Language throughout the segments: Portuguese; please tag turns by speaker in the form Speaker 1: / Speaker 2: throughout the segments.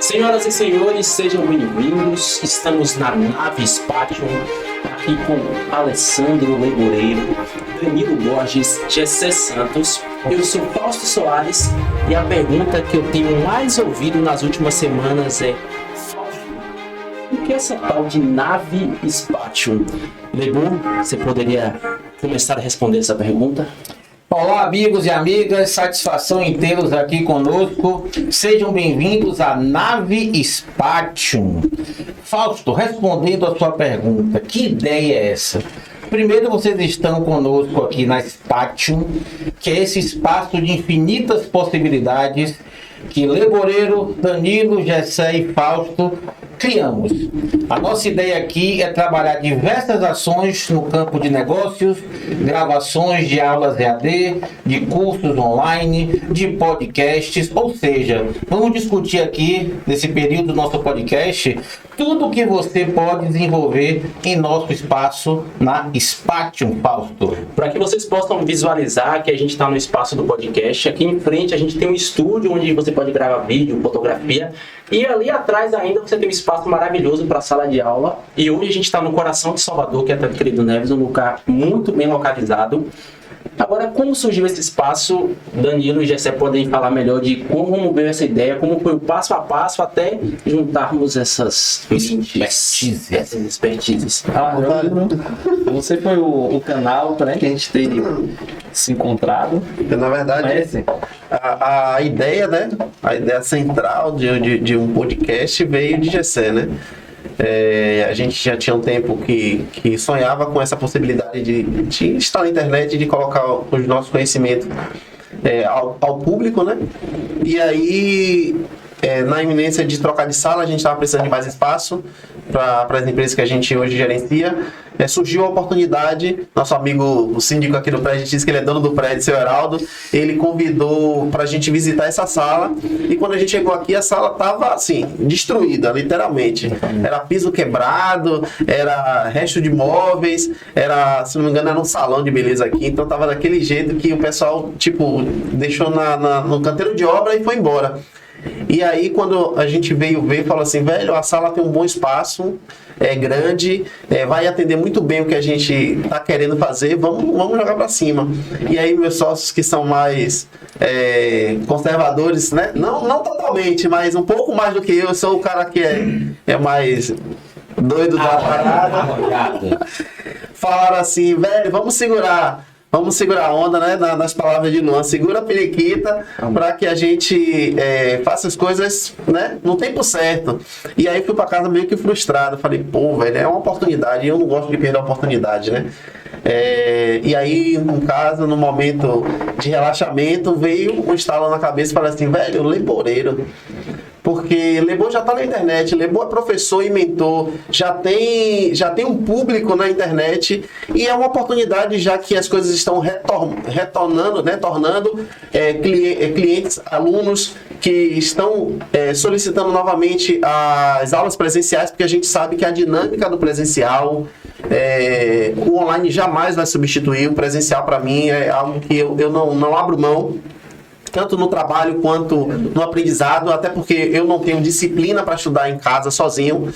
Speaker 1: Senhoras e senhores, sejam bem-vindos. Estamos na nave Spatium, aqui com Alessandro Leboreiro, Danilo Borges, Gessé Santos. Eu sou Fausto Soares e a pergunta que eu tenho mais ouvido nas últimas semanas é: o que é essa tal de nave Spatium? Lebo, você poderia começar a responder essa pergunta?
Speaker 2: Olá, amigos e amigas, satisfação em tê-los aqui conosco. Sejam bem-vindos à nave Spatium. Fausto, respondendo a sua pergunta, que ideia é essa? Primeiro, vocês estão conosco aqui na Spatium, que é esse espaço de infinitas possibilidades que Leboreiro, Danilo, Gessé e Fausto criamos. A nossa ideia aqui é trabalhar diversas ações no campo de negócios, gravações de aulas EAD, de cursos online, de podcasts, ou seja, vamos discutir aqui, nesse período do nosso podcast, tudo que você pode desenvolver em nosso espaço na Spatium, Fausto.
Speaker 1: Para que vocês possam visualizar que a gente está no espaço do podcast, aqui em frente a gente tem um estúdio onde você pode gravar vídeo, fotografia, e ali atrás ainda você tem um espaço maravilhoso para a sala de aula. E hoje a gente está no coração de Salvador, que é Tanto Querido Neves, um lugar muito bem localizado. Agora, como surgiu esse espaço? Danilo e Gessé podem falar melhor de como veio essa ideia, como foi o passo a passo até juntarmos essas expertises.
Speaker 3: Você foi o canal, né, que a gente tem se encontrado.
Speaker 4: Na verdade, a ideia, né? A ideia central de um podcast veio de Gessé, né? A gente já tinha um tempo que sonhava com essa possibilidade de estar na internet e de colocar os nossos conhecimentos ao público, né? E aí, na iminência de trocar de sala, a gente estava precisando de mais espaço para as empresas que a gente hoje gerencia. Surgiu a oportunidade, nosso amigo, o síndico aqui do prédio, disse que ele é dono do prédio, seu Heraldo, ele convidou para a gente visitar essa sala, e quando a gente chegou aqui, a sala estava assim, destruída, literalmente. Era piso quebrado, era resto de móveis, era, se não me engano, era um salão de beleza aqui, então estava daquele jeito que o pessoal, tipo, deixou no canteiro de obra e foi embora. E aí, quando a gente veio ver, falou assim, velho, a sala tem um bom espaço, é grande, vai atender muito bem o que a gente está querendo fazer, vamos jogar para cima. E aí, meus sócios que são mais conservadores, né? Não totalmente, mas um pouco mais do que eu sou o cara que é mais doido da parada. Falaram assim, velho, vamos segurar a onda, né? Nas palavras de Luan, segura a periquita para que a gente faça as coisas, né, no tempo certo. E aí fui para casa meio que frustrado. Falei, pô, velho, é uma oportunidade e eu não gosto de perder a oportunidade, né? E aí, no caso, no momento de relaxamento, veio um estalo na cabeça e falei assim, velho, Leboreiro. Porque Lebo já está na internet, Lebo é professor e mentor, já tem um público na internet e é uma oportunidade, já que as coisas estão retornando, né, tornando clientes, alunos que estão solicitando novamente as aulas presenciais, porque a gente sabe que a dinâmica do presencial, o online jamais vai substituir. O presencial, para mim, é algo que eu não abro mão, tanto no trabalho quanto no aprendizado, até porque eu não tenho disciplina para estudar em casa sozinho.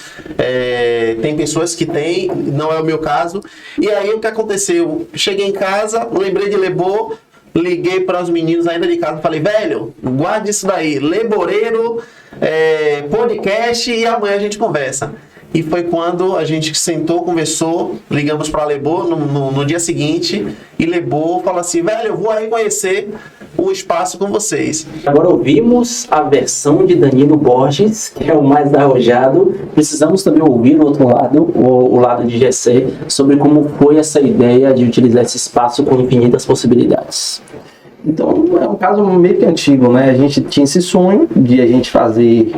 Speaker 4: Tem pessoas que têm, não é o meu caso. E aí o que aconteceu? Cheguei em casa, lembrei de Lebo, liguei para os meninos ainda de casa, falei, velho, guarde isso daí, Leboreiro, podcast, e amanhã a gente conversa. E foi quando a gente sentou, conversou, ligamos para Lebo no dia seguinte, e Lebo falou assim, velho, eu vou aí conhecer o espaço com vocês.
Speaker 1: Agora ouvimos a versão de Danilo Borges, que é o mais arrojado. Precisamos também ouvir no outro lado, o lado de Gessé, sobre como foi essa ideia de utilizar esse espaço com infinitas possibilidades.
Speaker 3: Então, é um caso meio que antigo, né? A gente tinha esse sonho de a gente fazer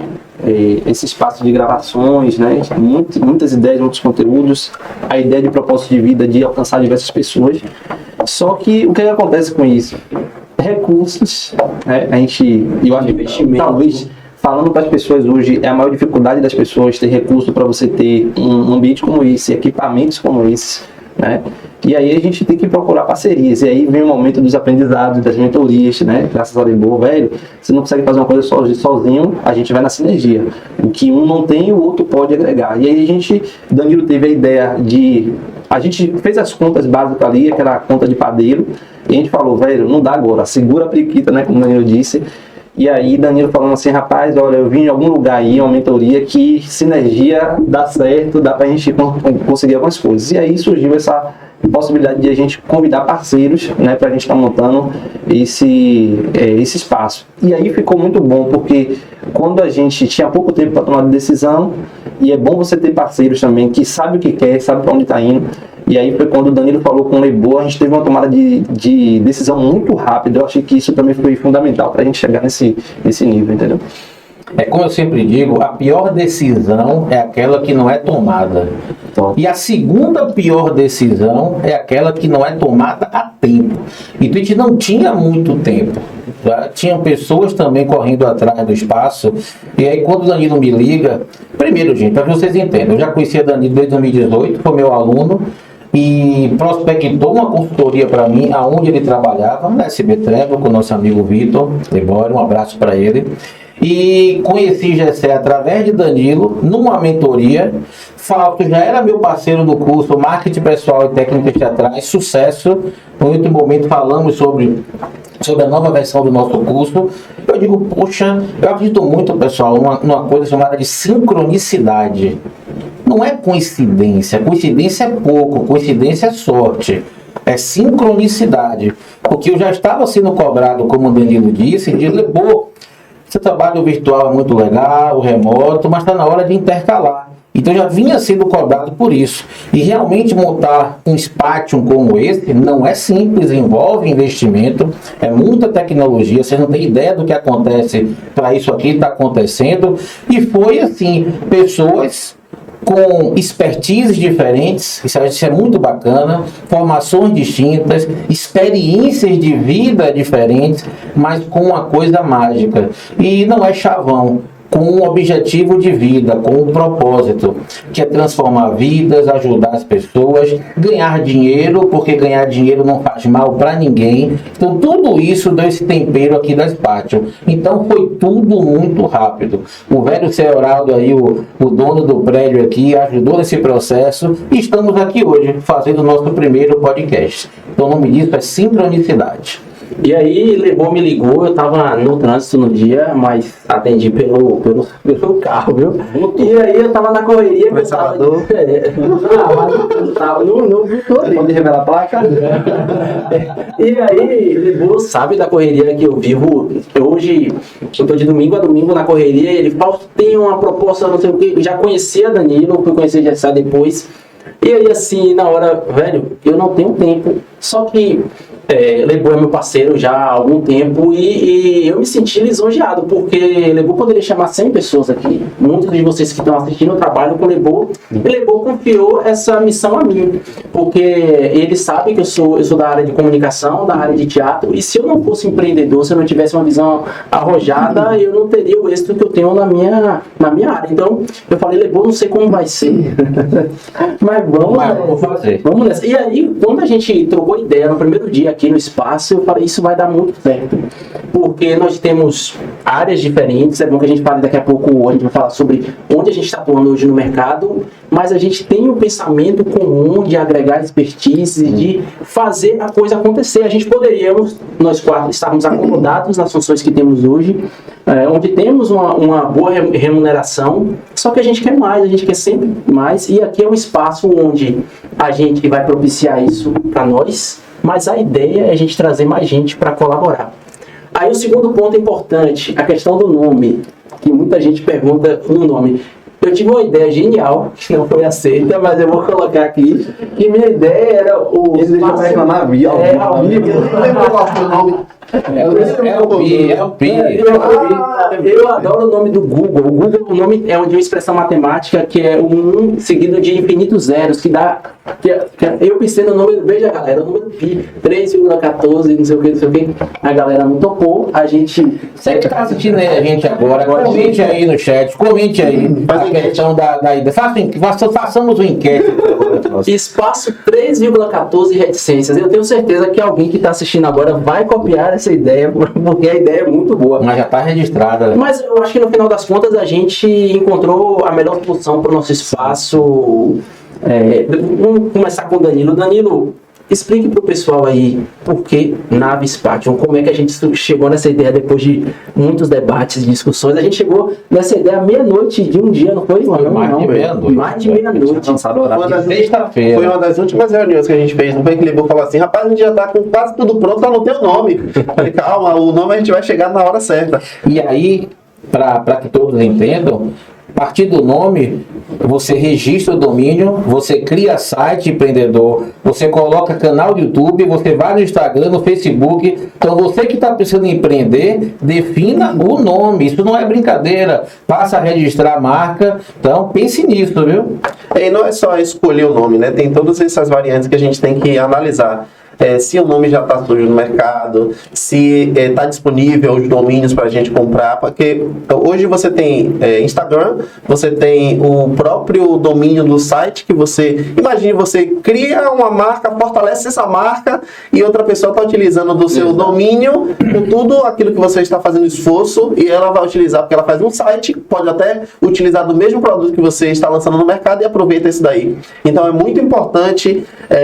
Speaker 3: esse espaço de gravações, né? Muitas ideias, muitos conteúdos, a ideia de propósito de vida, de alcançar diversas pessoas. Só que o que acontece com isso? Recursos, né? Eu acho que talvez, falando para as pessoas hoje, é a maior dificuldade das pessoas ter recurso para você ter um ambiente como esse, equipamentos como esse, né? E aí a gente tem que procurar parcerias. E aí vem o momento dos aprendizados, das mentorias, né? Graças a Deus, velho, você não consegue fazer uma coisa sozinho, a gente vai na sinergia. O que um não tem, o outro pode agregar. E aí Danilo teve a ideia a gente fez as contas básicas ali, que era a conta de padeiro, e a gente falou, velho, não dá agora, segura a periquita, né? Como o Danilo disse. E aí Danilo falando assim, rapaz, olha, eu vim em algum lugar aí, uma mentoria, que sinergia dá certo, dá pra gente conseguir algumas coisas. E aí surgiu essa possibilidade de a gente convidar parceiros, né, para a gente estar montando esse espaço. E aí ficou muito bom, porque quando a gente tinha pouco tempo para tomar decisão, e é bom você ter parceiros também que sabem o que quer, sabem para onde está indo. E aí foi quando o Danilo falou com o Leboa, a gente teve uma tomada de decisão muito rápida. Eu achei que isso também foi fundamental para a gente chegar nesse nível, entendeu?
Speaker 2: É como eu sempre digo, a pior decisão é aquela que não é tomada. E a segunda pior decisão é aquela que não é tomada a tempo. Então a gente não tinha muito tempo. Já tinham pessoas também correndo atrás do espaço. E aí quando o Danilo me liga, primeiro, gente, para que vocês entendam, eu já conhecia Danilo desde 2018, foi meu aluno, e prospectou uma consultoria para mim, aonde ele trabalhava, na SB Travel, com o nosso amigo Vitor Lebora, um abraço para ele. E conheci Gessé através de Danilo, numa mentoria. Fausto já era meu parceiro do curso Marketing Pessoal e Técnicas Teatrais, sucesso. No último momento falamos sobre a nova versão do nosso curso. Eu digo, poxa, eu acredito muito, pessoal, numa coisa chamada de sincronicidade. Não é coincidência, coincidência é pouco, coincidência é sorte. É sincronicidade. Porque eu já estava sendo cobrado, como o Danilo disse, de Lebô. Seu trabalho virtual é muito legal, o remoto, mas está na hora de intercalar. Então já vinha sendo cobrado por isso. E realmente montar um Spatium como esse não é simples, envolve investimento, é muita tecnologia, você não tem ideia do que acontece para isso aqui estar acontecendo. E foi assim, pessoas com expertises diferentes, isso é muito bacana, formações distintas, experiências de vida diferentes, mas com uma coisa mágica. E não é chavão, com um objetivo de vida, com um propósito, que é transformar vidas, ajudar as pessoas, ganhar dinheiro, porque ganhar dinheiro não faz mal para ninguém. Então tudo isso deu esse tempero aqui da Spatium. Então foi tudo muito rápido. O velho Ceoraldo aí, o dono do prédio aqui, ajudou nesse processo e estamos aqui hoje fazendo o nosso primeiro podcast. Então o nome disso é sincronicidade.
Speaker 1: E aí, Lebô me ligou, eu tava no trânsito no dia, mas atendi pelo carro, viu? E aí eu tava na correria,
Speaker 4: Mas Salvador.
Speaker 1: Não viu todo.
Speaker 3: Pode revelar a placa?
Speaker 1: E aí, Lebô sabe da correria que eu vivo. Hoje, eu tô de domingo a domingo na correria, e ele fala, tem uma proposta, não sei o que, já conhecia Danilo, fui conhecer Gessé depois. E aí, assim, na hora, velho, eu não tenho tempo. Só que Lebô é meu parceiro já há algum tempo e eu me senti lisonjeado, porque Lebô poderia chamar 100 pessoas aqui. Muitos de vocês que estão assistindo trabalham com Lebô, e Lebô confiou essa missão a mim, porque ele sabe que eu sou da área de comunicação, da área de teatro, e se eu não fosse empreendedor, se eu não tivesse uma visão arrojada, eu não teria o êxito que eu tenho na minha área. Então, eu falei, Lebô, não sei como vai ser, mas vamos fazer. Vamos nessa. E aí, quando a gente trocou ideia no primeiro dia aqui no espaço, eu falei, isso vai dar muito certo, porque nós temos áreas diferentes. É bom que a gente fale daqui a pouco, a gente vai falar sobre onde a gente está atuando hoje no mercado, mas a gente tem um pensamento comum de agregar expertise, de fazer a coisa acontecer. A gente poderíamos, nós quatro, estarmos acomodados nas funções que temos hoje, onde temos uma boa remuneração, só que a gente quer mais, a gente quer sempre mais, e aqui é um espaço onde a gente vai propiciar isso para nós, mas a ideia é a gente trazer mais gente para colaborar. Aí o segundo ponto importante, a questão do nome, que muita gente pergunta no nome. Eu tive uma ideia genial, que não foi aceita, mas eu vou colocar aqui, que minha ideia era o...
Speaker 3: Ele deixou pra reclamar ao vivo.
Speaker 1: Eu adoro o nome do Google. O Google, o nome é de uma expressão matemática que é um seguido de infinitos zeros, que dá... eu pensei no nome, veja galera, o número pi, 3,14, não sei o que, a galera não topou, a gente...
Speaker 2: Você que está assistindo aí a gente agora, comente aí no chat, comente aí. dimensão da ideia? Façamos uma enquete.
Speaker 1: Espaço 3,14 reticências. Eu tenho certeza que alguém que está assistindo agora vai copiar essa ideia, porque a ideia é muito boa.
Speaker 2: Mas já está registrada.
Speaker 1: Mas eu acho que no final das contas a gente encontrou a melhor solução para o nosso espaço. Vamos começar com o Danilo. Danilo, explique para o pessoal aí por que Nave Spatium, como é que a gente chegou nessa ideia depois de muitos debates e discussões. A gente chegou nessa ideia meia-noite de um dia, não foi?
Speaker 2: Mais de meia-noite.
Speaker 1: Mais de meia-noite.
Speaker 2: Sexta-feira.
Speaker 4: Foi uma das últimas reuniões que a gente fez. Não foi que ele falou assim: rapaz, a gente já tá com quase tudo pronto, só não tem o nome. Falei, calma, o nome a gente vai chegar na hora certa.
Speaker 2: E aí, para que todos entendam, a partir do nome, você registra o domínio, você cria site empreendedor, você coloca canal do YouTube, você vai no Instagram, no Facebook. Então você que está pensando em empreender, defina o nome. Isso não é brincadeira. Passa a registrar a marca. Então pense nisso, viu?
Speaker 4: E não é só escolher o nome, né? Tem todas essas variantes que a gente tem que analisar. Se o nome já está sujo no mercado, se está disponível os domínios para a gente comprar, porque hoje você tem Instagram, você tem o próprio domínio do site que imagine, você cria uma marca, fortalece essa marca e outra pessoa está utilizando do seu domínio com tudo aquilo que você está fazendo esforço e ela vai utilizar, porque ela faz um site, pode até utilizar do mesmo produto que você está lançando no mercado e aproveita isso daí. Então é muito importante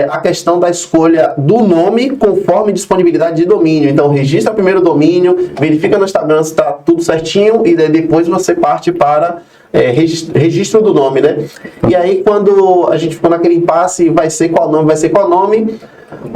Speaker 4: a questão da escolha do nome conforme disponibilidade de domínio. Então registra primeiro o domínio, verifica no Instagram se está tudo certinho e daí depois você parte para registro do nome, né? E aí quando a gente ficou naquele impasse, vai ser qual nome,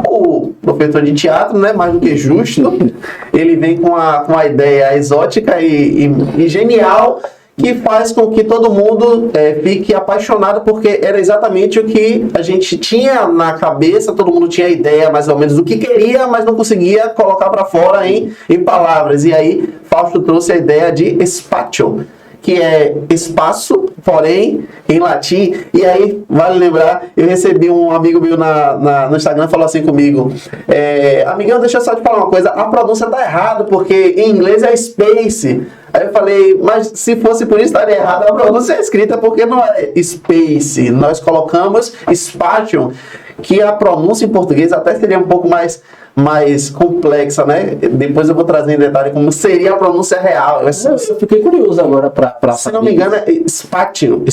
Speaker 4: o professor de teatro, né, mais do que justo, ele vem com a ideia exótica e genial, que faz com que todo mundo fique apaixonado, porque era exatamente o que a gente tinha na cabeça, todo mundo tinha ideia mais ou menos do que queria, mas não conseguia colocar para fora em palavras. E aí Fausto trouxe a ideia de spatium, que é espaço, porém, em latim. E aí, vale lembrar, eu recebi um amigo meu no Instagram, falou assim comigo: amigão, deixa eu só te falar uma coisa, a pronúncia tá errada, porque em inglês é space. Aí eu falei, mas se fosse por isso estaria errado, a pronúncia é escrita porque não é space, nós colocamos spatium, que a pronúncia em português até seria um pouco mais complexa, né? Depois eu vou trazer em detalhe como seria a pronúncia real.
Speaker 1: Eu fiquei curioso agora para
Speaker 4: se não me engano é spatium,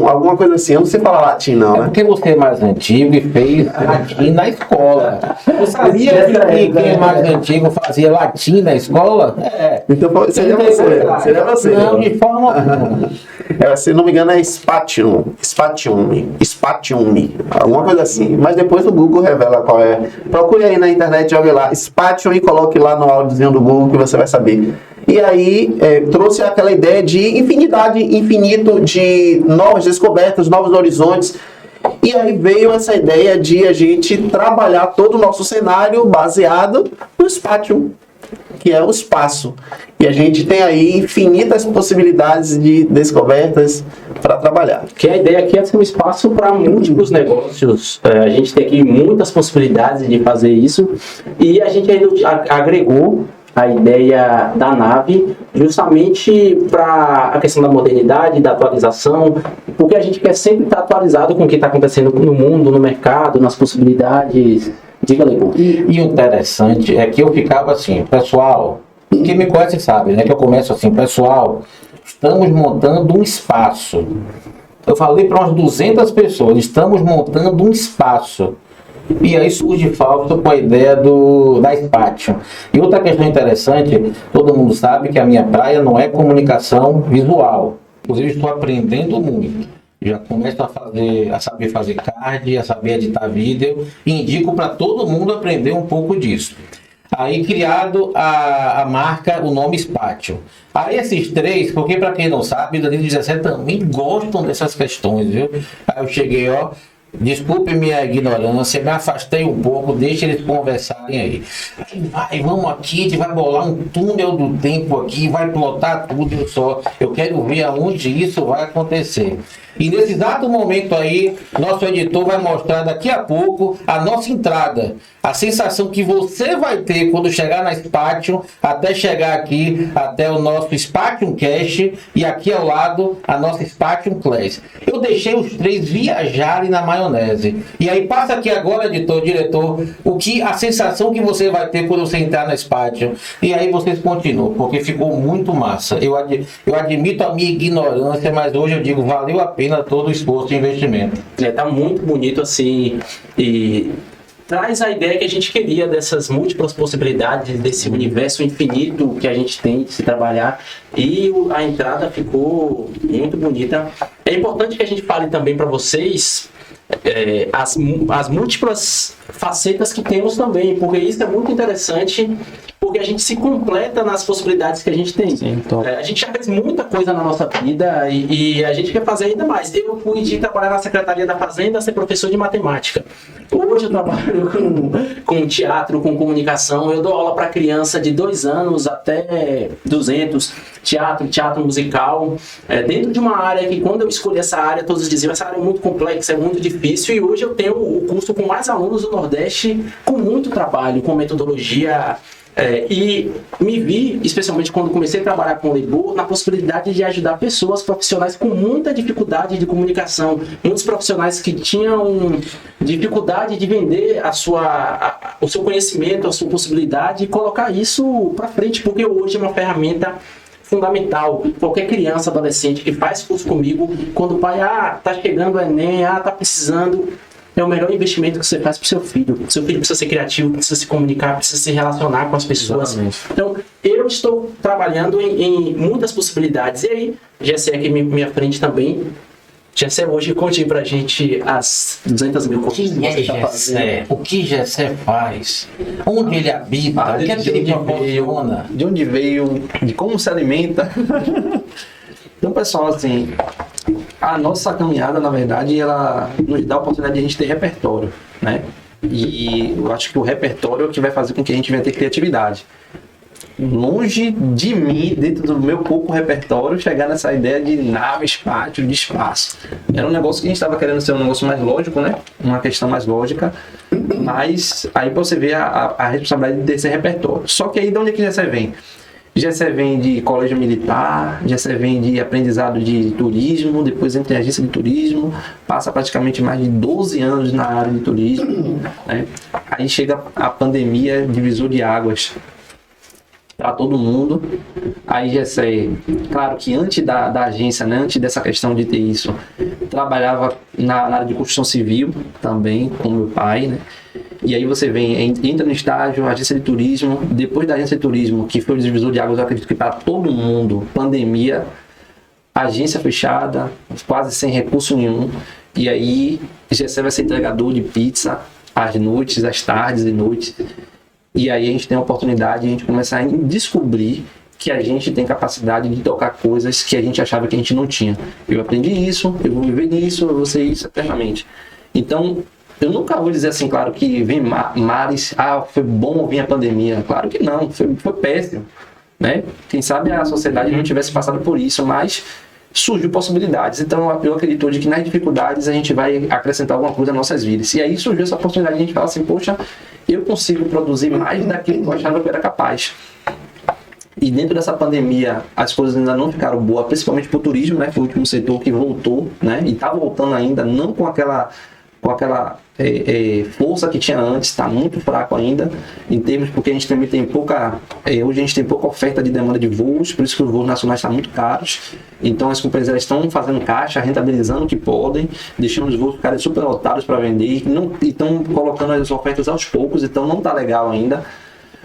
Speaker 4: alguma coisa assim. Eu não sei falar latim não, né?
Speaker 2: Porque você é mais antigo e fez latim na escola. Você sabia que quem é mais antigo fazia latim na escola?
Speaker 4: Então seria você.
Speaker 2: Não, de forma alguma.
Speaker 4: Se não me engano é spatium, alguma coisa assim. Mas depois o Google revela qual é. Procure aí na internet, jogue lá spatium e coloque lá no áudiozinho do Google que você vai saber. E aí trouxe aquela ideia de infinito de novas descobertas, novos horizontes. E aí veio essa ideia de a gente trabalhar todo o nosso cenário baseado no spatium, que é o espaço. E a gente tem aí infinitas possibilidades de descobertas para trabalhar.
Speaker 1: Que a ideia aqui é ser um espaço para múltiplos negócios. A gente tem aqui muitas possibilidades de fazer isso. E a gente ainda agregou a ideia da nave justamente para a questão da modernidade, da atualização, porque a gente quer sempre estar atualizado com o que está acontecendo no mundo, no mercado, nas possibilidades. Diga, Leigo.
Speaker 2: E o interessante é que eu ficava assim, pessoal, quem me conhece sabe, né? Que eu começo assim, pessoal, estamos montando um espaço. Eu falei para umas 200 pessoas, estamos montando um espaço. E aí surge Fausto com a ideia da Spatium. E outra questão interessante, todo mundo sabe que a minha praia não é comunicação visual. Inclusive estou aprendendo muito. Já começo a saber fazer card, a saber editar vídeo. E indico para todo mundo aprender um pouco disso. Aí criado a marca, o nome Spatium. Aí esses três, porque para quem não sabe, o Danilo 17 também gostam dessas questões, viu? Aí eu cheguei, desculpe minha ignorância, me afastei um pouco, deixa eles conversarem aí. Vamos aqui, a gente vai bolar um túnel do tempo aqui, vai plotar tudo, eu quero ver aonde isso vai acontecer. E nesse exato momento aí, nosso editor vai mostrar daqui a pouco a nossa entrada. A sensação que você vai ter quando chegar na Spatium, até chegar aqui, até o nosso Spatium Cash, e aqui ao lado a nossa Spatium Class. Eu deixei os três viajarem na maionese. E aí passa aqui agora, diretor, a sensação que você vai ter quando você entrar na Spatium. E aí vocês continuam, porque ficou muito massa. Eu admito a minha ignorância, mas hoje eu digo, valeu a pena todo o esforço e investimento.
Speaker 1: Tá muito bonito assim, e traz a ideia que a gente queria dessas múltiplas possibilidades, desse universo infinito que a gente tem de se trabalhar, e a entrada ficou muito bonita. É importante que a gente fale também para vocês as múltiplas facetas que temos também, porque isso é muito interessante, porque a gente se completa nas possibilidades que a gente tem.
Speaker 3: Sim,
Speaker 1: A gente já fez muita coisa na nossa vida e a gente quer fazer ainda mais. Eu fui de trabalhar na Secretaria da Fazenda, ser professor de matemática. Hoje eu trabalho com teatro, com comunicação. Eu dou aula para criança de 2 anos até 200, teatro musical, dentro de uma área que, quando eu escolhi essa área, todos diziam, essa área é muito complexa, é muito difícil, e hoje eu tenho o curso com mais alunos do Nordeste, com muito trabalho, com metodologia. E me vi, especialmente quando comecei a trabalhar com o Lebor, na possibilidade de ajudar pessoas, profissionais com muita dificuldade de comunicação, muitos profissionais que tinham dificuldade de vender o seu conhecimento, a sua possibilidade, e colocar isso para frente, porque hoje é uma ferramenta fundamental. Qualquer criança, adolescente que faz curso comigo, quando o pai, tá chegando o Enem, tá precisando, é o melhor investimento que você faz para o seu filho. Seu filho precisa ser criativo, precisa se comunicar, precisa se relacionar com as pessoas.
Speaker 3: Exatamente.
Speaker 1: Então, eu estou trabalhando em muitas possibilidades. E aí, Gessé aqui minha frente também. Gessé, hoje conte pra gente as 200 mil coisas que você está fazendo.
Speaker 2: O que Gessé faz? Onde ele habita? O que é que ele proporciona?
Speaker 3: De onde veio, de como se alimenta. Então, pessoal, assim, a nossa caminhada, na verdade, ela nos dá a oportunidade de a gente ter repertório, né? E eu acho que o repertório é o que vai fazer com que a gente venha ter criatividade. Longe de mim, dentro do meu pouco repertório, chegar nessa ideia de nave, Spatium, de espaço. Era um negócio que a gente estava querendo ser um negócio mais lógico, né? Uma questão mais lógica. Mas aí você vê a responsabilidade de ter esse repertório. Só que aí de onde é que Gessé vem? Gessé vem de colégio militar, Gessé vem de aprendizado de turismo, depois entra em agência de turismo, passa praticamente mais de 12 anos na área de turismo, né? Aí chega a pandemia, divisor de águas para todo mundo. Aí Gessé, claro que antes da agência, né, antes dessa questão de ter isso, trabalhava na área de construção civil também, com meu pai, né? E aí você entra no estágio, agência de turismo, depois da agência de turismo, que foi o divisor de águas, eu acredito que para todo mundo, pandemia, agência fechada, quase sem recurso nenhum, e aí Gessé vai ser entregador de pizza às noites, às tardes e noites, e aí a gente tem a oportunidade de a gente começar a descobrir que a gente tem capacidade de tocar coisas que a gente achava que a gente não tinha. Eu aprendi isso, eu vou viver nisso, eu vou ser isso eternamente. Então, eu nunca vou dizer assim, claro, que vem mares, foi bom vir a pandemia. Claro que não, foi péssimo, né? Quem sabe a sociedade não tivesse passado por isso, mas surgiu possibilidades. Então, eu acredito de que nas dificuldades a gente vai acrescentar alguma coisa nas nossas vidas. E aí surgiu essa oportunidade de a gente falar assim, poxa, eu consigo produzir mais daquilo que eu achava que eu era capaz. E dentro dessa pandemia, as coisas ainda não ficaram boas, principalmente para o turismo, né? Foi o último setor que voltou, né? E está voltando ainda, não com aquela força que tinha antes, está muito fraco ainda, em termos, porque a gente também tem pouca, hoje a gente tem pouca oferta de demanda de voos, por isso que os voos nacionais estão muito caros, então as companhias elas estão fazendo caixa, rentabilizando o que podem, deixando os voos ficarem super lotados para vender, e estão colocando as ofertas aos poucos, então não está legal ainda.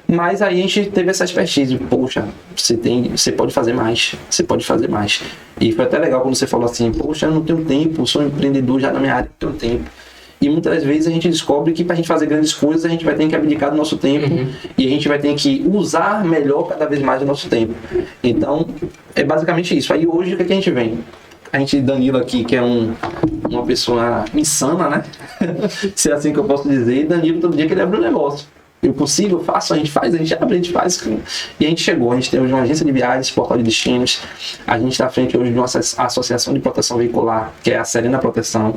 Speaker 3: Mas aí a gente teve essa expertise, poxa, você pode fazer mais, você pode fazer mais. E foi até legal quando você falou assim, poxa, eu não tenho tempo, sou empreendedor já na minha área, não tenho tempo. E muitas vezes a gente descobre que para a gente fazer grandes coisas, a gente vai ter que abdicar do nosso tempo, e a gente vai ter que usar melhor cada vez mais o nosso tempo. Então, é basicamente isso. Aí hoje, o que a gente vem? A gente, Danilo aqui, que é uma pessoa insana, né? Se é assim que eu posso dizer, e Danilo todo dia que ele abre um negócio. eu consigo, eu faço, a gente faz, a gente abre, a gente faz. E a gente chegou, a gente tem hoje uma agência de viagens, portal de destinos, a gente está à frente hoje de uma associação de proteção veicular, que é a Serena Proteção.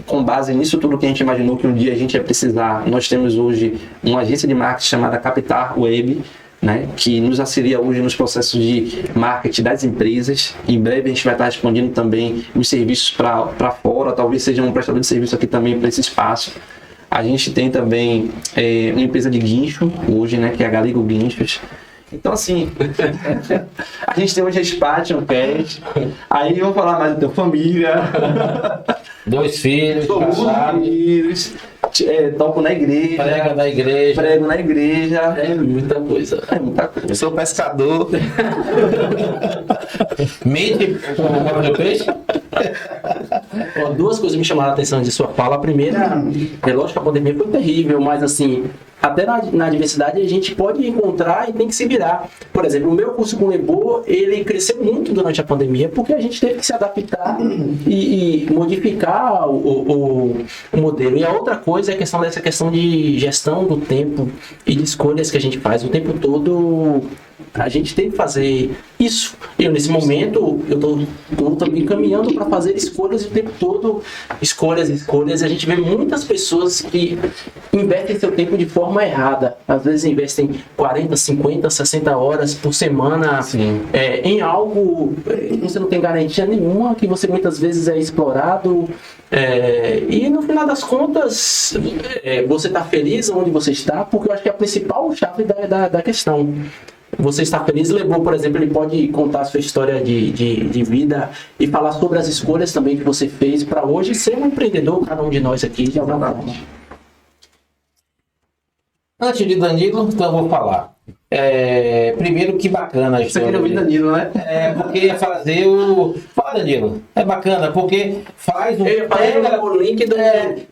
Speaker 3: Com base nisso tudo que a gente imaginou que um dia a gente ia precisar, nós temos hoje uma agência de marketing chamada Captar Web, né, que nos auxilia hoje nos processos de marketing das empresas. Em breve a gente vai estar expandindo também os serviços para fora, talvez seja um prestador de serviço aqui também para esse espaço. A gente tem também uma empresa de guincho hoje, né, que é a Galigo Guinchos. Então, assim, a gente tem hoje a Spatio, Pet. Aí eu vou falar mais da tua família.
Speaker 2: 2 filhos, casados,
Speaker 3: Filhos. Toco na igreja.
Speaker 2: prega na igreja.
Speaker 3: Prego na igreja.
Speaker 1: É muita coisa.
Speaker 3: É muita coisa.
Speaker 4: Eu sou pescador.
Speaker 2: Mente com peixe.
Speaker 1: Ó, 2 coisas me chamaram a atenção de sua fala. A primeira, é lógico que a pandemia foi terrível, mas assim, até na diversidade a gente pode encontrar e tem que se virar. Por exemplo, o meu curso com o Lebo, ele cresceu muito durante a pandemia, porque a gente teve que se adaptar e modificar o modelo. E a outra coisa é a questão dessa questão de gestão do tempo e de escolhas que a gente faz o tempo todo. A gente tem que fazer isso. Eu, nesse momento, eu estou também caminhando para fazer escolhas o tempo todo. Escolhas. A gente vê muitas pessoas que investem seu tempo de forma errada. Às vezes investem 40, 50, 60 horas por semana em algo que você não tem garantia nenhuma, que você muitas vezes é explorado. E no final das contas, você está feliz onde você está, porque eu acho que é a principal chave da questão. Você está feliz? Levou, por exemplo, ele pode contar a sua história de vida e falar sobre as escolhas também que você fez para hoje ser um empreendedor, cada um de nós aqui, de alguma forma.
Speaker 2: Antes de Danilo, então eu vou falar. Primeiro, que bacana a
Speaker 3: Você
Speaker 2: história.
Speaker 3: queria ouvir Danilo, né?
Speaker 2: Porque ia fazer o... Fala, Danilo. É bacana, porque faz um...
Speaker 1: Eu ia fazer o link do...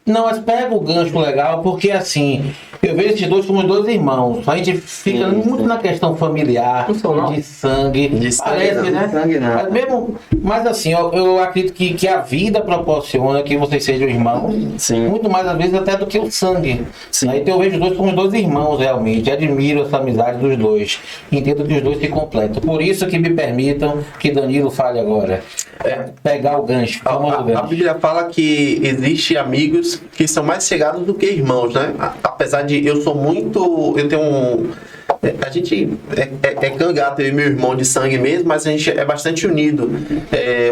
Speaker 2: Não, mas pega o gancho legal, porque assim, eu vejo esses dois como 2 irmãos. A gente fica muito na questão familiar,
Speaker 1: Não são, não?
Speaker 2: de sangue.
Speaker 4: De sangue,
Speaker 2: Parece,
Speaker 4: não.
Speaker 2: né?
Speaker 3: Sangue não.
Speaker 2: Mas assim, eu acredito que a vida proporciona que vocês sejam irmãos.
Speaker 3: Sim.
Speaker 2: Muito mais, às vezes, até do que o sangue.
Speaker 3: Sim.
Speaker 2: Aí então, eu vejo os dois como 2 irmãos, realmente. Admiro essa amizade dos dois. Entendo que os dois se completam. Por isso que me permitam que Danilo fale agora. Pegar o gancho.
Speaker 4: A Bíblia fala que existe amigos que são mais chegados do que irmãos, né? Apesar de eu tenho a gente é cangato, eu e meu irmão de sangue mesmo, mas a gente é bastante unido.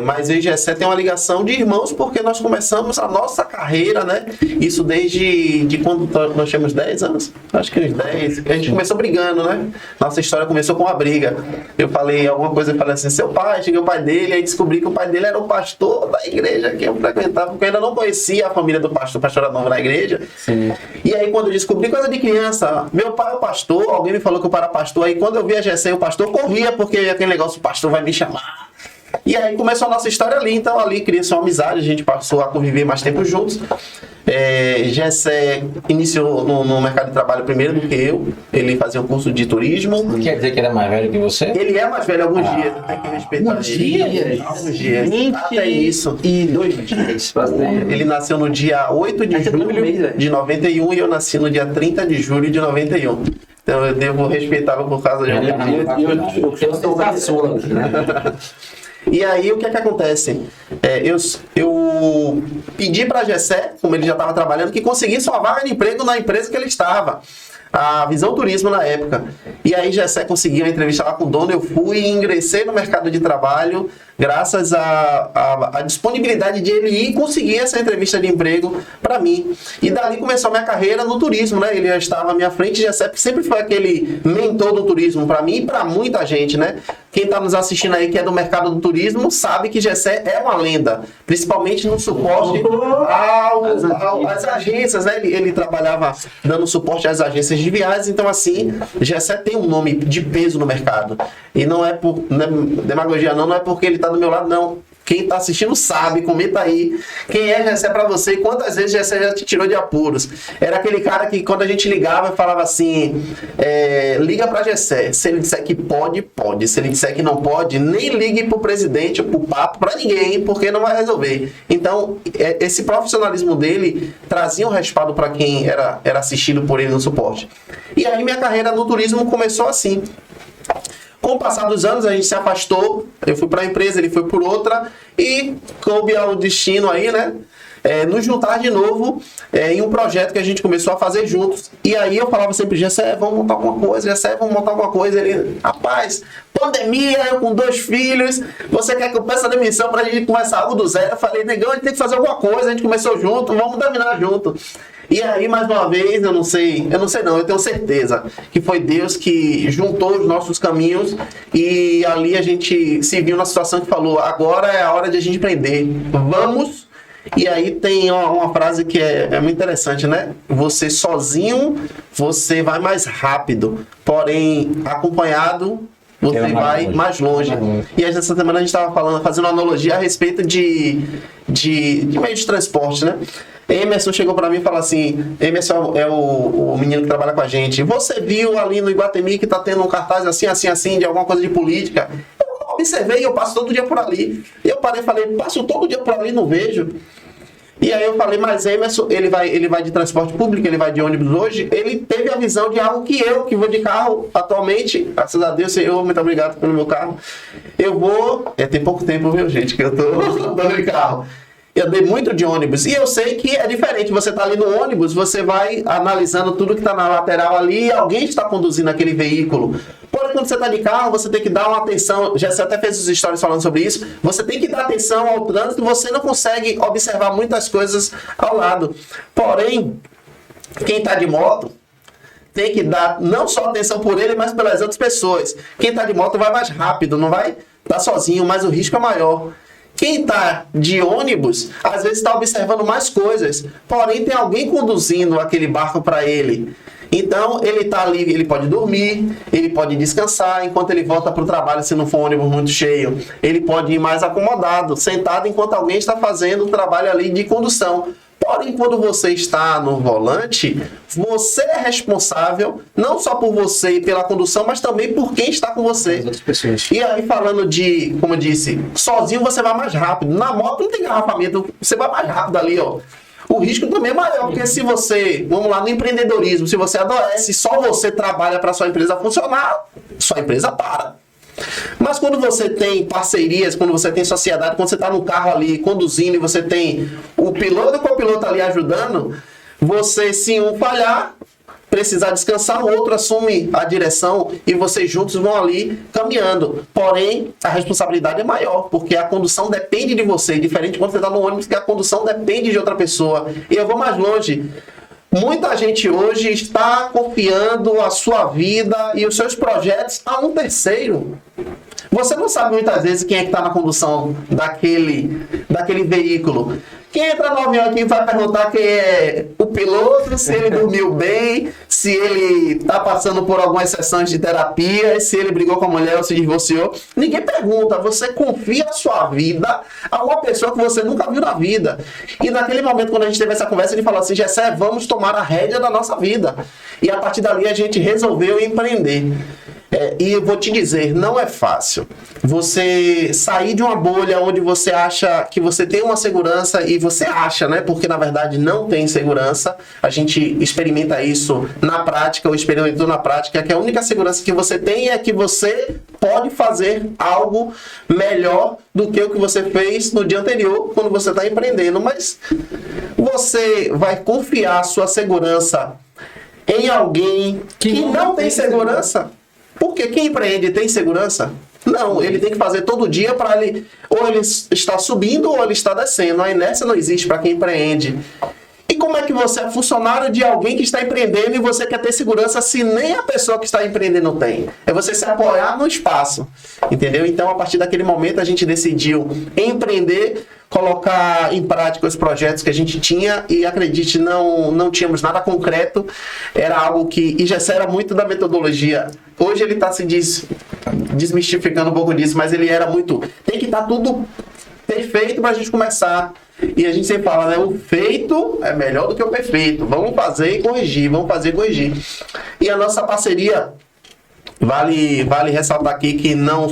Speaker 4: Mas eu e Gessé tem uma ligação de irmãos porque nós começamos a nossa carreira, né? Isso desde quando nós tínhamos 10 anos? Acho que uns 10. A gente começou brigando, né? Nossa história começou com uma briga. Eu falei alguma coisa, eu falei assim, seu pai, cheguei o pai dele, aí descobri que o pai dele era o pastor da igreja que eu frequentava, porque eu ainda não conhecia a família do pastor, pastor era novo na igreja.
Speaker 3: Sim.
Speaker 4: E aí quando eu descobri, coisa de criança, meu pai é o pastor, alguém me falou que eu era pastor, aí quando eu vi a Gessé e o pastor, corria, porque aquele negócio, o pastor vai me chamar. E aí começou a nossa história ali, então ali cria-se uma amizade, a gente passou a conviver mais tempo juntos. Gessé iniciou no mercado de trabalho primeiro do que eu, ele fazia um curso de turismo.
Speaker 2: Quer dizer que ele é mais velho que você?
Speaker 4: Ele é mais velho alguns dias, tem que respeitar ele. Alguns dias. Até isso.
Speaker 3: E 2 dias.
Speaker 4: Ele nasceu no dia 8 de julho de 91 e eu nasci no dia 30 de julho de 91. Então eu devo respeitá-lo por causa de
Speaker 1: Eu sou caçula.
Speaker 4: E aí o que é que acontece? Eu pedi para Gessé, como ele já estava trabalhando, que conseguisse uma vaga de emprego na empresa que ele estava. A Visão Turismo na época. E aí Gessé conseguiu uma entrevista lá com o dono, eu fui e ingressei no mercado de trabalho graças à disponibilidade de ele ir conseguir essa entrevista de emprego para mim. E dali começou a minha carreira no turismo, né? Ele já estava à minha frente, Gessé sempre foi aquele mentor do turismo para mim e para muita gente, né? Quem está nos assistindo aí que é do mercado do turismo sabe que Gessé é uma lenda, principalmente no suporte às agências, né? Ele trabalhava dando suporte às agências de viagens, então assim, Gessé tem um nome de peso no mercado. E não é por demagogia não é porque ele está do meu lado, não. Quem está assistindo sabe, comenta aí. Quem é Gessé para você e quantas vezes Gessé já te tirou de apuros. Era aquele cara que quando a gente ligava, falava assim, liga para Gessé. Se ele disser que pode, pode. Se ele disser que não pode, nem ligue pro presidente ou pro papo, para ninguém, porque não vai resolver. Então, esse profissionalismo dele trazia um respaldo para quem era assistido por ele no suporte. E aí minha carreira no turismo começou assim. Com o passar dos anos, a gente se afastou. Eu fui para a empresa, ele foi por outra. E coube ao destino aí, né? Nos juntar de novo em um projeto que a gente começou a fazer juntos. E aí eu falava sempre, Gessé, vamos montar alguma coisa, Gessé, vamos montar alguma coisa. Ele, rapaz, pandemia, eu com 2 filhos, você quer que eu peça demissão pra gente começar algo do zero? Eu falei, negão, a gente tem que fazer alguma coisa, a gente começou junto, vamos terminar junto. E aí, mais uma vez, eu não sei não, eu tenho certeza que foi Deus que juntou os nossos caminhos e ali a gente se viu na situação que falou, agora é a hora de a gente empreender, vamos. E aí tem uma frase que é muito interessante, né? Você sozinho, você vai mais rápido, porém acompanhado, você vai mais longe. E aí, essa semana a gente estava fazendo uma analogia a respeito de meio de transporte, né? Emerson chegou para mim e falou assim, Emerson é o menino que trabalha com a gente, você viu ali no Iguatemi que tá tendo um cartaz assim, de alguma coisa de política? Eu observei, eu passo todo dia por ali. Eu parei e falei, passo todo dia por ali, não vejo. E aí eu falei, mas Emerson, ele vai de transporte público, ele vai de ônibus hoje, ele teve a visão de algo que eu, que vou de carro atualmente, graças a Deus, Senhor, muito obrigado pelo meu carro. Eu vou, tem pouco tempo, viu, gente, que eu tô andando de carro. Eu dei muito de ônibus. E eu sei que é diferente. Você tá ali no ônibus, você vai analisando tudo que tá na lateral ali e alguém está conduzindo aquele veículo. Porém, quando você tá de carro, você tem que dar uma atenção. Já você até fez os stories falando sobre isso. Você tem que dar atenção ao trânsito. Você não consegue observar muitas coisas ao lado. Porém, quem tá de moto tem que dar não só atenção por ele, mas pelas outras pessoas. Quem tá de moto vai mais rápido, não vai estar sozinho, mas o risco é maior. Quem está de ônibus, às vezes está observando mais coisas, porém tem alguém conduzindo aquele barco para ele. Então ele está ali, ele pode dormir, ele pode descansar enquanto ele volta para o trabalho, se não for um ônibus muito cheio. Ele pode ir mais acomodado, sentado enquanto alguém está fazendo o trabalho ali de condução. Porém, quando você está no volante, você é responsável não só por você e pela condução, mas também por quem está com você.
Speaker 3: As outras pessoas.
Speaker 4: E aí, falando de, como eu disse, sozinho você vai mais rápido. Na moto não tem garrafamento, você vai mais rápido ali, ó. O risco também é maior, porque se você, vamos lá, no empreendedorismo, se você adoece, só você trabalha para sua empresa funcionar, sua empresa para. Mas quando você tem parcerias, quando você tem sociedade, quando você está no carro ali conduzindo e você tem o piloto e o copiloto ali ajudando, você, se um falhar, precisar descansar, o outro assume a direção e vocês juntos vão ali caminhando. Porém, a responsabilidade é maior, porque a condução depende de você, diferente de quando você está no ônibus, que a condução depende de outra pessoa. E eu vou mais longe. Muita gente hoje está confiando a sua vida e os seus projetos a um terceiro. Você não sabe muitas vezes quem é que está na condução daquele veículo. Quem entra no avião aqui vai perguntar quem é o piloto, se ele dormiu bem, se ele está passando por algumas sessões de terapia, se ele brigou com a mulher ou se divorciou. Ninguém pergunta, você confia a sua vida a uma pessoa que você nunca viu na vida. E naquele momento, quando a gente teve essa conversa, ele falou assim, Gessé, vamos tomar a rédea da nossa vida. E a partir dali a gente resolveu empreender. E eu vou te dizer, não é fácil. Você sair de uma bolha onde você acha que você tem uma segurança e você acha, né? Porque na verdade não tem segurança. A gente experimenta isso na prática, ou experimentou na prática, que a única segurança que você tem é que você pode fazer algo melhor do que o que você fez no dia anterior, quando você está empreendendo. Mas você vai confiar a sua segurança em alguém que não tem segurança? Porque quem empreende tem segurança? Não, ele tem que fazer todo dia para ele... Ou ele está subindo ou ele está descendo. A inércia não existe para quem empreende. E como é que você é funcionário de alguém que está empreendendo e você quer ter segurança se nem a pessoa que está empreendendo tem? É você se apoiar no espaço. Entendeu? Então, a partir daquele momento, a gente decidiu empreender, colocar em prática os projetos que a gente tinha e, acredite, não tínhamos nada concreto. Era algo que... E Gessé era muito da metodologia. Hoje ele está se desmistificando um pouco disso, mas ele era muito... Tem que estar tudo perfeito pra gente começar. E a gente sempre fala, né? O feito é melhor do que o perfeito. Vamos fazer e corrigir, vamos fazer e corrigir. E a nossa parceria, vale ressaltar aqui que não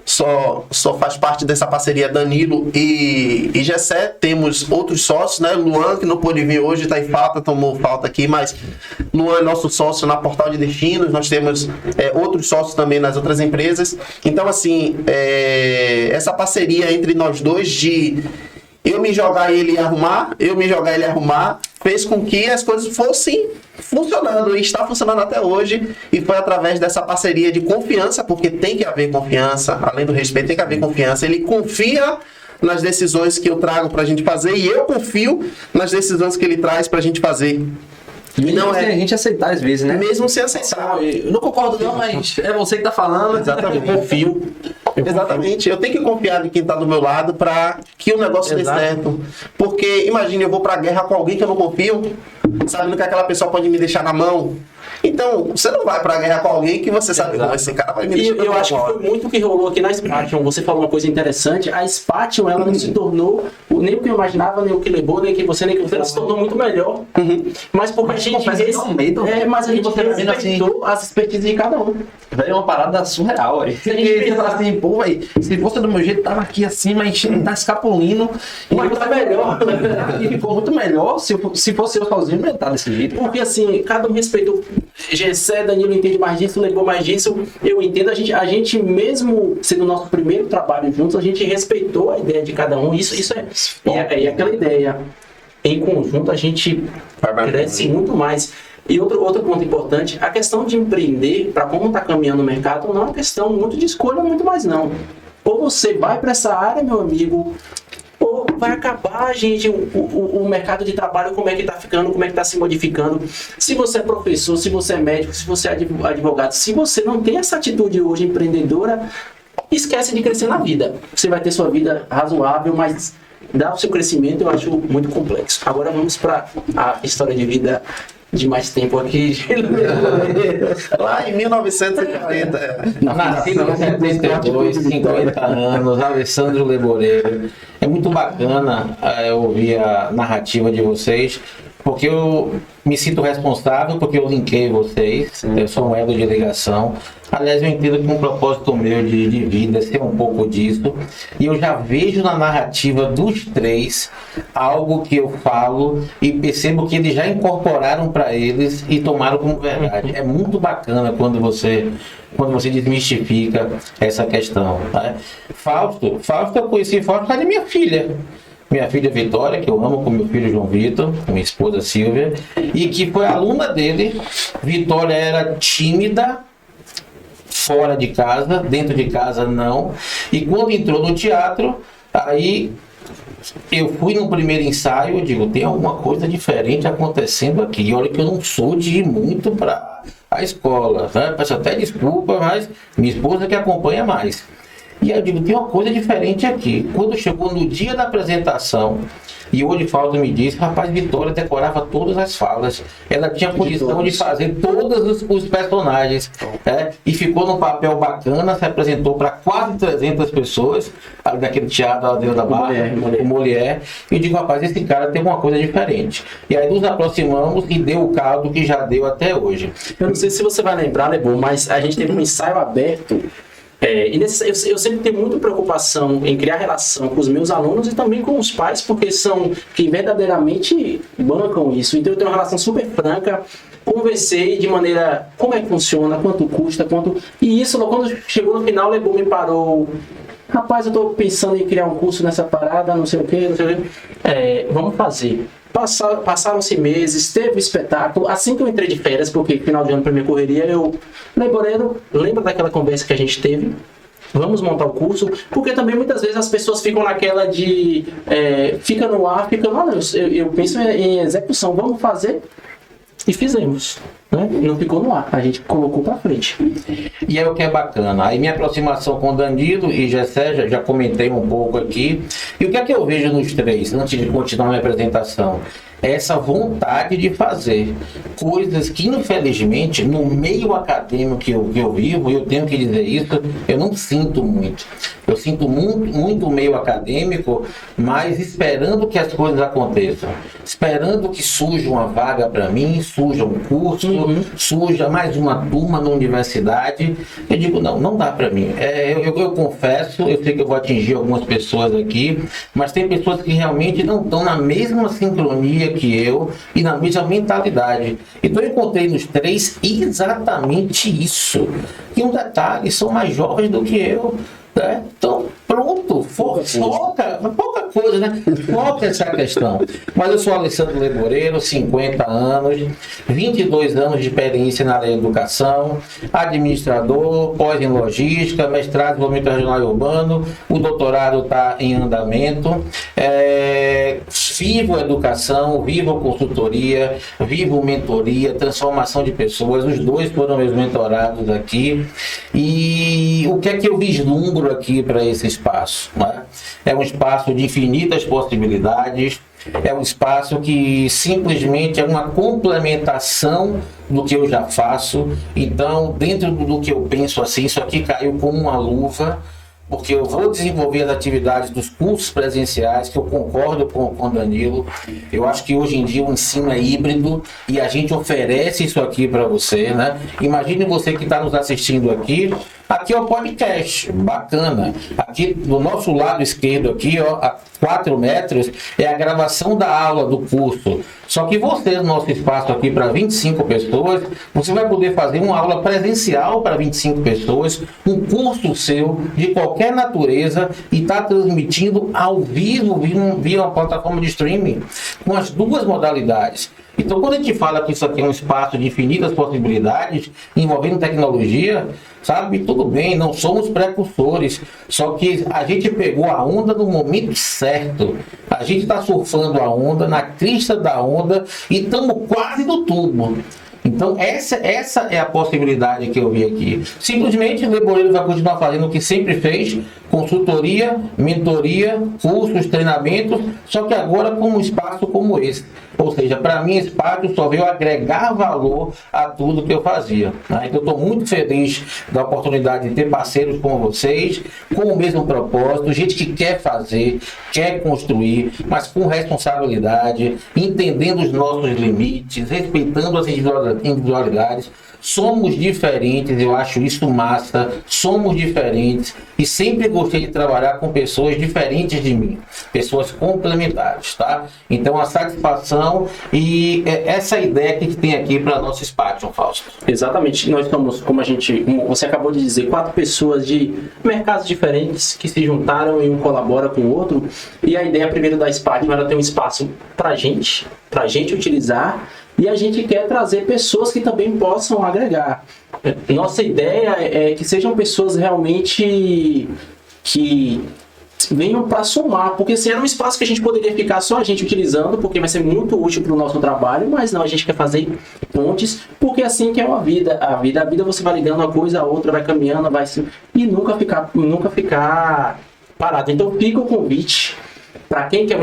Speaker 4: só faz parte dessa parceria Danilo e Gessé, temos outros sócios, né? Luan, que não pôde vir hoje, está em falta, tomou falta aqui, mas Luan é nosso sócio na Portal de Destinos, nós temos outros sócios também nas outras empresas. Então, assim, essa parceria entre nós dois de eu me jogar e ele arrumar, fez com que as coisas fossem funcionando e está funcionando até hoje, e foi através dessa parceria de confiança, porque tem que haver confiança, além do respeito tem que haver confiança. Ele confia nas decisões que eu trago para a gente fazer e eu confio nas decisões que ele traz para a gente fazer.
Speaker 3: E não é a gente aceitar às vezes, né?
Speaker 4: Mesmo sem aceitar.
Speaker 3: Eu não concordo não, mas é você que tá falando.
Speaker 4: Exatamente.
Speaker 1: Eu confio.
Speaker 4: Exatamente. Eu tenho que confiar em quem está do meu lado para que o negócio dê certo. Porque, imagine, eu vou para a guerra com alguém que eu não confio, sabendo que aquela pessoa pode me deixar na mão. Então, você não vai pra guerra com alguém que você sabe que esse cara vai me deixar.
Speaker 1: E eu acho que foi muito o que rolou aqui na Spation. Você falou uma coisa interessante. A Spation, ela não se tornou nem o que eu imaginava, nem o que levou, nem o que você, ela se tornou muito melhor. Mas porque a gente mas a gente respeitou as expertises de cada um.
Speaker 3: Velho, é uma parada surreal, aí. Você fala assim, pô, velho, se fosse do meu jeito, tava aqui assim, mas a gente tá escapulindo.
Speaker 1: Mas tá melhor.
Speaker 3: E ficou muito melhor se fosse eu sozinho, não ia estar desse jeito.
Speaker 1: Porque assim, cada um respeitou. Gessé, Danilo entende mais disso, levou mais disso. Eu entendo, a gente mesmo sendo o nosso primeiro trabalho juntos, a gente respeitou a ideia de cada um. Isso é aquela ideia. Em conjunto, a gente cresce muito mais. E outro ponto importante, a questão de empreender, para como está caminhando o mercado, não é uma questão muito de escolha, muito mais não. Ou você vai para essa área, meu amigo, ou vai acabar, gente, o mercado de trabalho, como é que está ficando, como é que está se modificando. Se você é professor, se você é médico, se você é advogado, se você não tem essa atitude hoje empreendedora, esquece de crescer na vida. Você vai ter sua vida razoável, mas dar o seu crescimento eu acho muito complexo. Agora vamos para a história de vida de mais tempo aqui.
Speaker 4: Lá em 1940.
Speaker 2: Nasci em 72, 50 anos, Alessandro Leboreiro. É muito bacana ouvir a narrativa de vocês, porque eu me sinto responsável, porque eu linkei vocês, eu sou um elo de ligação. Aliás, eu entendo que um propósito meu de vida é ser um pouco disso. E eu já vejo na narrativa dos três algo que eu falo e percebo que eles já incorporaram para eles e tomaram como verdade. É muito bacana quando você desmistifica essa questão. Tá? Fausto, eu conheci Fausto por causa de minha filha. Minha filha Vitória, que eu amo, com meu filho João Vitor, minha esposa Silvia, e que foi aluna dele. Vitória era tímida, fora de casa, dentro de casa não. E quando entrou no teatro, aí eu fui no primeiro ensaio, eu digo, tem alguma coisa diferente acontecendo aqui. E olha que eu não sou de ir muito para a escola, né? Peço até desculpa, mas minha esposa que acompanha mais. E eu digo, tem uma coisa diferente aqui. Quando chegou no dia da apresentação, e hoje Fausto me disse, rapaz, Vitória decorava todas as falas. Ela tinha condição de fazer todos os personagens. E ficou num papel bacana, se apresentou para quase 300 pessoas, ali naquele teatro da Deus da Barra, o Molière. E eu digo, rapaz, esse cara tem uma coisa diferente. E aí nos aproximamos e deu o caldo que já deu até hoje.
Speaker 1: Eu não sei se você vai lembrar, Lebon, mas a gente teve um ensaio aberto. Eu sempre tenho muita preocupação em criar relação com os meus alunos e também com os pais, porque são quem verdadeiramente bancam isso. Então eu tenho uma relação super franca, conversei de maneira como é que funciona, quanto custa, E isso, quando chegou no final, o Lebon me parou. Rapaz, eu estou pensando em criar um curso nessa parada, não sei o quê. Vamos fazer. Passaram-se meses, teve o espetáculo. Assim que eu entrei de férias, porque final de ano para minha correria, Leboreiro, lembra daquela conversa que a gente teve? Vamos montar o curso, porque também muitas vezes as pessoas ficam naquela de fica no ar, eu penso em execução, vamos fazer. E fizemos, né? Não ficou no ar, a gente colocou para frente.
Speaker 2: E é o que é bacana. Aí minha aproximação com Danilo e Gessé, já comentei um pouco aqui. E o que é que eu vejo nos três, antes de continuar minha apresentação? essa vontade de fazer coisas que, infelizmente, no meio acadêmico que eu vivo, eu tenho que dizer isso, eu não sinto muito. Eu sinto muito o meio acadêmico, mas esperando que as coisas aconteçam. Esperando que surja uma vaga para mim, surja um curso, surja mais uma turma na universidade. Eu digo, não dá para mim. Eu confesso, eu sei que eu vou atingir algumas pessoas aqui, mas tem pessoas que realmente não estão na mesma sincronia que eu e na mesma mentalidade. Então eu encontrei nos três exatamente isso. E um detalhe, são mais jovens do que eu. Né? Então, pronto, foca, pouca coisa, né? Foca essa questão. Mas eu sou Alessandro Leboreiro, 50 anos, 22 anos de experiência na área de educação, administrador, pós em logística, mestrado em desenvolvimento regional e urbano, o doutorado está em andamento. Vivo educação, vivo consultoria, vivo mentoria, transformação de pessoas, os dois foram meus mentorados aqui. E o que é que eu vislumbro aqui para esse espaço? Né? É um espaço de infinitas possibilidades, é um espaço que simplesmente é uma complementação do que eu já faço. Então, dentro do que eu penso assim, isso aqui caiu como uma luva, porque eu vou desenvolver as atividades dos cursos presenciais, que eu concordo com o Danilo. Eu acho que hoje em dia o ensino é híbrido e a gente oferece isso aqui para você, né? Imagine você que está nos assistindo aqui. Aqui é o podcast, bacana. Aqui do nosso lado esquerdo, aqui, ó, a 4 metros, é a gravação da aula do curso. Só que você, no nosso espaço aqui para 25 pessoas, você vai poder fazer uma aula presencial para 25 pessoas, um curso seu, de qualquer natureza, e está transmitindo ao vivo, via uma plataforma de streaming, com as duas modalidades. Então, quando a gente fala que isso aqui é um espaço de infinitas possibilidades, envolvendo tecnologia, sabe, tudo bem, não somos precursores, só que a gente pegou a onda no momento certo. A gente está surfando a onda, na crista da onda, e estamos quase no tubo. Então, essa é a possibilidade que eu vi aqui. Simplesmente, o Leboreiro vai continuar fazendo o que sempre fez, consultoria, mentoria, cursos, treinamentos, só que agora com um espaço como esse. Ou seja, para mim, esse espaço só veio agregar valor a tudo que eu fazia. Né? Então, eu estou muito feliz da oportunidade de ter parceiros como vocês, com o mesmo propósito, gente que quer fazer, quer construir, mas com responsabilidade, entendendo os nossos limites, respeitando as individualidades. Somos diferentes, eu acho isso massa, somos diferentes e sempre gostei de trabalhar com pessoas diferentes de mim, pessoas complementares, tá? Então a satisfação e essa ideia que tem aqui para nosso espaço, Fausto.
Speaker 1: Exatamente, nós estamos, como você acabou de dizer, 4 pessoas de mercados diferentes que se juntaram e um colabora com o outro, e a ideia primeiro da Spatium era ter um espaço pra gente utilizar. E a gente quer trazer pessoas que também possam agregar. Nossa ideia é que sejam pessoas realmente que venham para somar, porque se era um espaço que a gente poderia ficar só a gente utilizando, porque vai ser muito útil para o nosso trabalho, mas não, a gente quer fazer pontes, porque assim que é uma vida. A vida você vai ligando uma coisa a outra, vai caminhando, e nunca ficar parado. Então fica o convite. Para quem quer um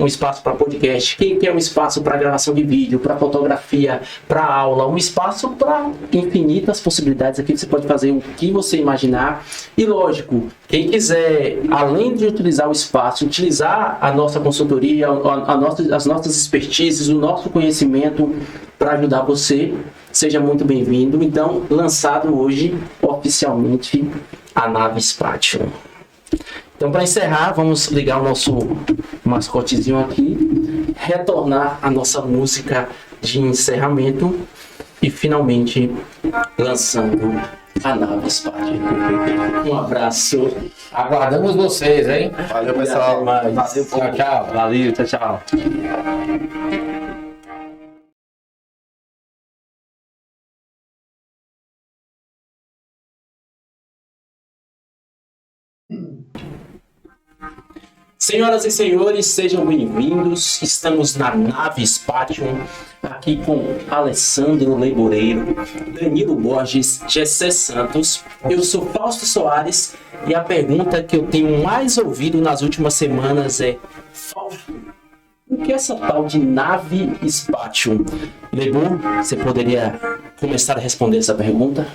Speaker 1: espaço para podcast, quem quer um espaço para gravação de vídeo, para fotografia, para aula, um espaço para infinitas possibilidades. Aqui você pode fazer o que você imaginar. E lógico, quem quiser, além de utilizar o espaço, utilizar a nossa consultoria, as nossas expertises, o nosso conhecimento para ajudar você, seja muito bem-vindo. Então, lançado hoje, oficialmente, a nave Spatium. Então, para encerrar, vamos ligar o nosso mascotezinho aqui, retornar a nossa música de encerramento e finalmente lançando a nave Spatium. Um abraço.
Speaker 2: Aguardamos vocês, hein?
Speaker 4: Valeu, pessoal.
Speaker 1: Valeu,
Speaker 2: Tchau, tchau.
Speaker 3: Valeu, tchau, tchau.
Speaker 1: Senhoras e senhores, sejam bem-vindos. Estamos na nave Spatium, aqui com Alessandro Leboreiro, Danilo Borges, Gessé Santos. Eu sou Fausto Soares e a pergunta que eu tenho mais ouvido nas últimas semanas é: Fausto, o que é essa tal de nave Spatium? Lebu, você poderia começar a responder essa pergunta?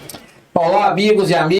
Speaker 2: Olá, amigos e amigas.